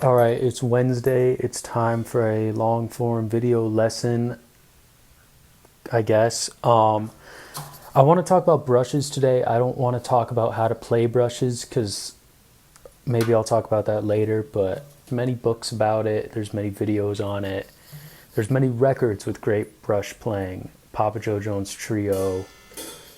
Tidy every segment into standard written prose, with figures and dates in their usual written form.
All right, it's Wednesday. It's time for a long form video lesson, I guess. I want to talk about brushes today. I don't want to talk about how to play brushes because maybe I'll talk about that later, but many books about it. There's many videos on it. There's many records with great brush playing. Papa Joe Jones Trio.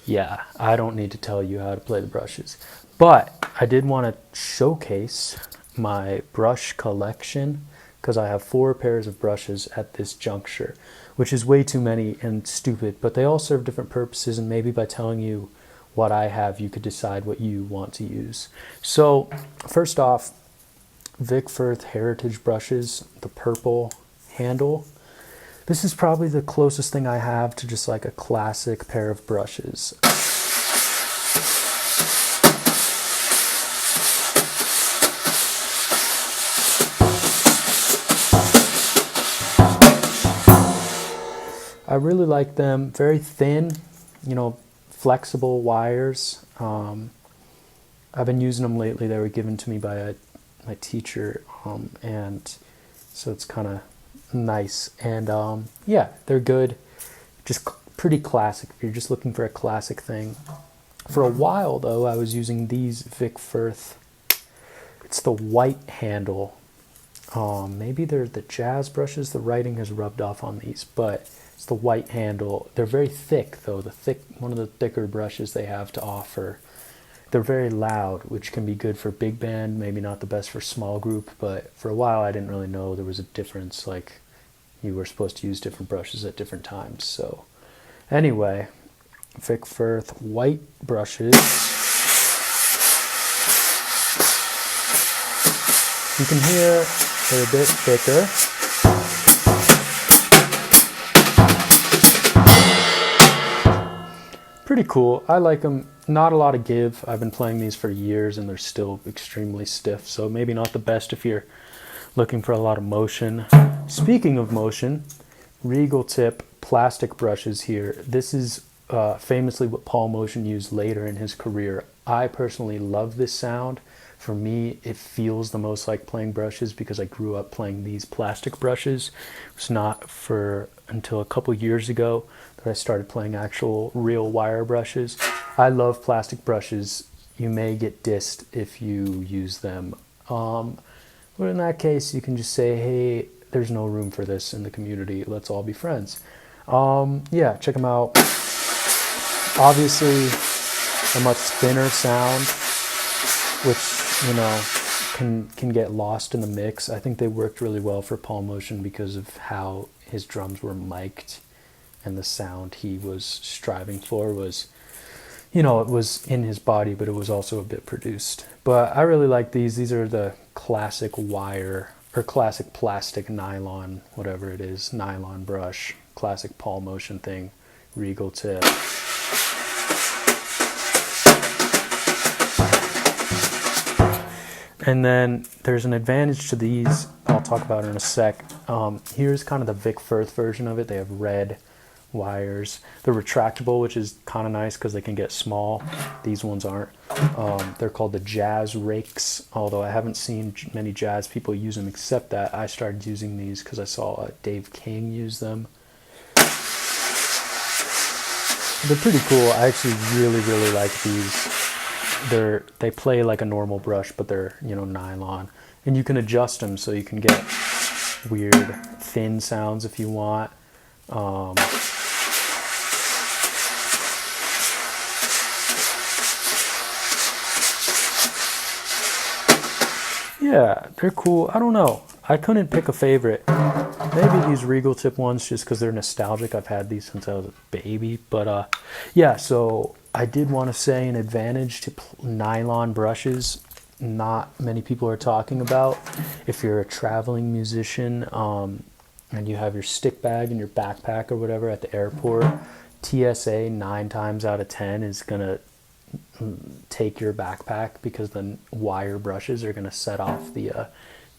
Yeah, I don't need to tell you how to play the brushes. But I did want to showcase my brush collection because I have 4 pairs of brushes at this juncture, which is way too many and stupid, but they all serve different purposes, and maybe by telling you what I have, you could decide what you want to use. So first off, Vic Firth Heritage brushes, the purple handle. This is probably the closest thing I have to just like a classic pair of brushes. I really like them. Very thin, flexible wires. I've been using them lately. They were given to me by my teacher, and so it's kind of nice. And yeah, they're good. Just pretty classic if you're just looking for a classic thing. For a while, though, I was using these Vic Firth. It's the white handle. Maybe they're the jazz brushes. The writing has rubbed off on these, but it's the white handle. They're very thick, though. One of the thicker brushes they have to offer. They're very loud, which can be good for big band, maybe not the best for small group, but for a while I didn't really know there was a difference, like you were supposed to use different brushes at different times. So anyway, Vic Firth white brushes. You can hear they're a bit thicker. Pretty cool. I like them. Not a lot of give. I've been playing these for years and they're still extremely stiff, so maybe not the best if you're looking for a lot of motion. Speaking of motion, Regal Tip plastic brushes here. This is famously what Paul Motian used later in his career. I personally love this sound. For me, it feels the most like playing brushes because I grew up playing these plastic brushes. It was not for until a couple years ago that I started playing actual real wire brushes. I love plastic brushes. You may get dissed if you use them. But in that case, you can just say, hey, there's no room for this in the community. Let's all be friends. Yeah, check them out. Obviously, a much thinner sound, which can get lost in the mix. I think they worked really well for Paul Motian because of how his drums were mic'd, and the sound he was striving for was, it was in his body, but it was also a bit produced. But I really like these. These are the classic wire or classic plastic nylon, whatever it is, nylon brush, classic Paul Motian thing, Regal Tip. And then there's an advantage to these I'll talk about in a sec. Here's kind of the Vic Firth version of it. They have red wires. They're retractable, which is kind of nice because they can get small. These ones aren't. They're called the Jazz Rakes, although I haven't seen many jazz people use them, except that I started using these because I saw Dave King use them. They're pretty cool. I actually really, really like these. They play like a normal brush, but they're nylon, and you can adjust them so you can get weird thin sounds if you want. Yeah, they're cool. I don't know. I couldn't pick a favorite. Maybe these Regal Tip ones just because they're nostalgic. I've had these since I was a baby. But yeah, so I did want to say an advantage to nylon brushes not many people are talking about. If you're a traveling musician and you have your stick bag in your backpack or whatever at the airport, TSA 9 times out of 10 is going to take your backpack because the wire brushes are going to set off the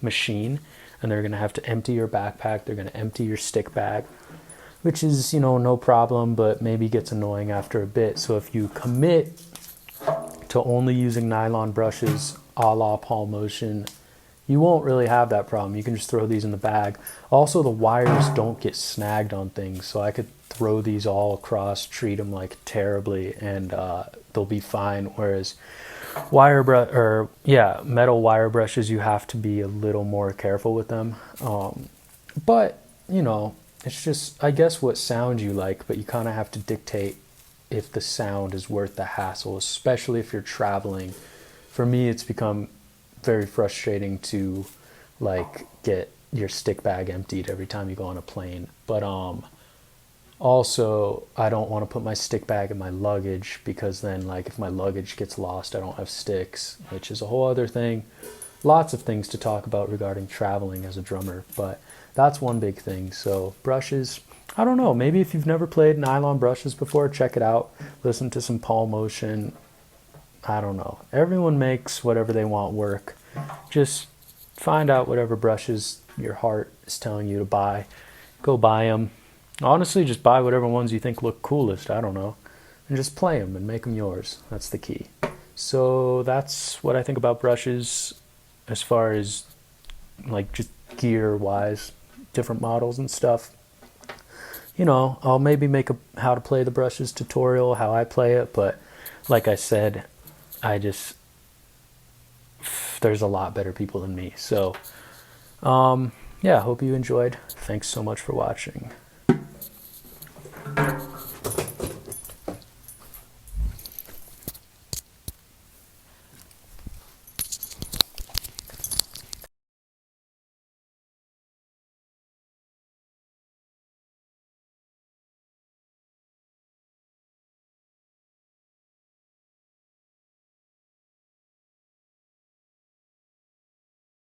machine, and they're going to have to empty your backpack. They're going to empty your stick bag, which is, no problem, but maybe gets annoying after a bit. So if you commit to only using nylon brushes a la Paul Motian, you won't really have that problem. You can just throw these in the bag. Also, the wires don't get snagged on things, so I could throw these all across, treat them like terribly, and they'll be fine. Whereas metal wire brushes, you have to be a little more careful with them. But you know, it's just, I guess, what sound you like, but you kind of have to dictate if the sound is worth the hassle, especially if you're traveling. For me, it's become very frustrating to like get your stick bag emptied every time you go on a plane. But also, I don't want to put my stick bag in my luggage, because then like if my luggage gets lost, I don't have sticks, which is a whole other thing. Lots of things to talk about regarding traveling as a drummer, but that's one big thing. So brushes, I don't know, maybe if you've never played nylon brushes before, check it out. Listen to some Paul Motion. I don't know. Everyone makes whatever they want work. Just find out whatever brushes your heart is telling you to buy. Go buy them. Honestly, just buy whatever ones you think look coolest. I don't know. And just play them and make them yours. That's the key. So that's what I think about brushes as far as like just gear wise, different models and stuff. You know, I'll maybe make a how to play the brushes tutorial, how I play it, but like I said, there's a lot better people than me. So, yeah, hope you enjoyed. Thanks so much for watching.